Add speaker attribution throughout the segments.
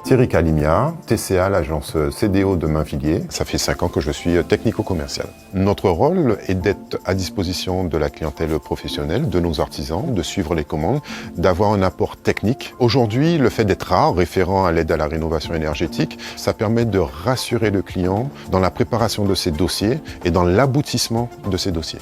Speaker 1: Thierry Calimia, TCA, l'agence CDO de Mainvilliers. Ça fait 5 ans que je suis technico-commercial. Notre rôle est d'être à disposition de la clientèle professionnelle, de nos artisans, de suivre les commandes, d'avoir un apport technique. Aujourd'hui, le fait d'être rare, référent à l'aide à la rénovation énergétique, ça permet de rassurer le client dans la préparation de ses dossiers et dans l'aboutissement de ces dossiers.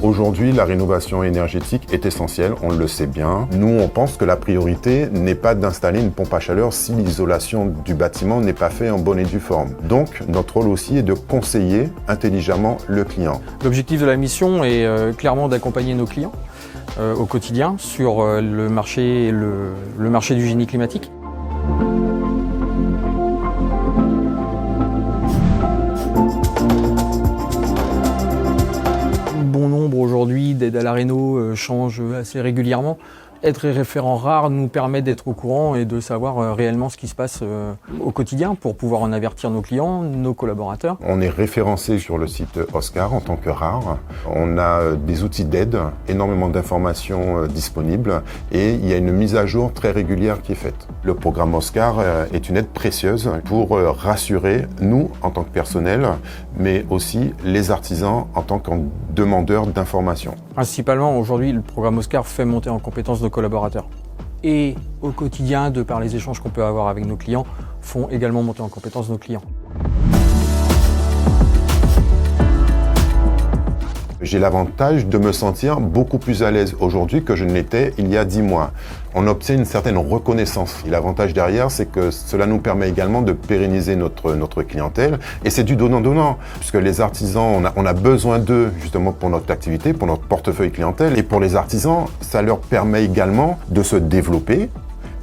Speaker 1: Aujourd'hui, la rénovation énergétique est essentielle, on le sait bien. Nous, on pense que la priorité n'est pas d'installer une pompe à chaleur si l'isolation du bâtiment n'est pas faite en bonne et due forme. Donc, notre rôle aussi est de conseiller intelligemment le client.
Speaker 2: L'objectif de la mission est clairement d'accompagner nos clients au quotidien sur le marché du génie climatique. Bon nombre aujourd'hui d'aides à la réno changent assez régulièrement. Être référent rare nous permet d'être au courant et de savoir réellement ce qui se passe au quotidien pour pouvoir en avertir nos clients, nos collaborateurs.
Speaker 1: On est référencé sur le site Oscar en tant que rare. On a des outils d'aide, énormément d'informations disponibles et il y a une mise à jour très régulière qui est faite. Le programme Oscar est une aide précieuse pour rassurer nous en tant que personnel, mais aussi les artisans en tant que demandeurs d'informations.
Speaker 2: Principalement aujourd'hui, le programme Oscar fait monter en compétence nos collaborateurs. Et au quotidien, de par les échanges qu'on peut avoir avec nos clients, font également monter en compétence nos clients.
Speaker 1: J'ai l'avantage de me sentir beaucoup plus à l'aise aujourd'hui que je ne l'étais il y a 10 mois. On obtient une certaine reconnaissance. Et l'avantage derrière, c'est que cela nous permet également de pérenniser notre clientèle. Et c'est du donnant-donnant, puisque les artisans, on a besoin d'eux justement pour notre activité, pour notre portefeuille clientèle. Et pour les artisans, ça leur permet également de se développer,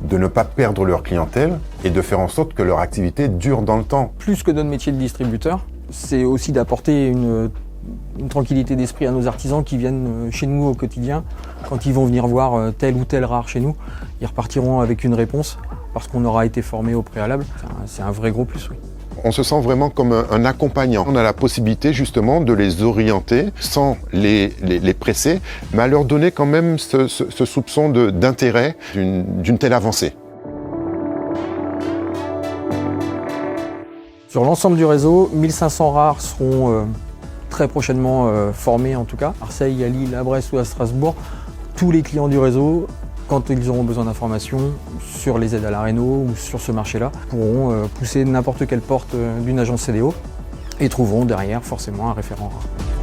Speaker 1: de ne pas perdre leur clientèle et de faire en sorte que leur activité dure dans le temps.
Speaker 2: Plus que notre métier de distributeur, c'est aussi d'apporter une tranquillité d'esprit à nos artisans qui viennent chez nous au quotidien. Quand ils vont venir voir tel ou tel rare chez nous, ils repartiront avec une réponse parce qu'on aura été formé au préalable. C'est un vrai gros plus, oui.
Speaker 1: On se sent vraiment comme un accompagnant. On a la possibilité justement de les orienter sans les presser, mais à leur donner quand même ce soupçon d'intérêt d'une telle avancée.
Speaker 2: Sur l'ensemble du réseau, 1500 rares seront très prochainement formés en tout cas. Marseille, à Lille, à Brest ou à Strasbourg, tous les clients du réseau, quand ils auront besoin d'informations sur les aides à la réno ou sur ce marché-là, pourront pousser n'importe quelle porte d'une agence CDO et trouveront derrière forcément un référent rare.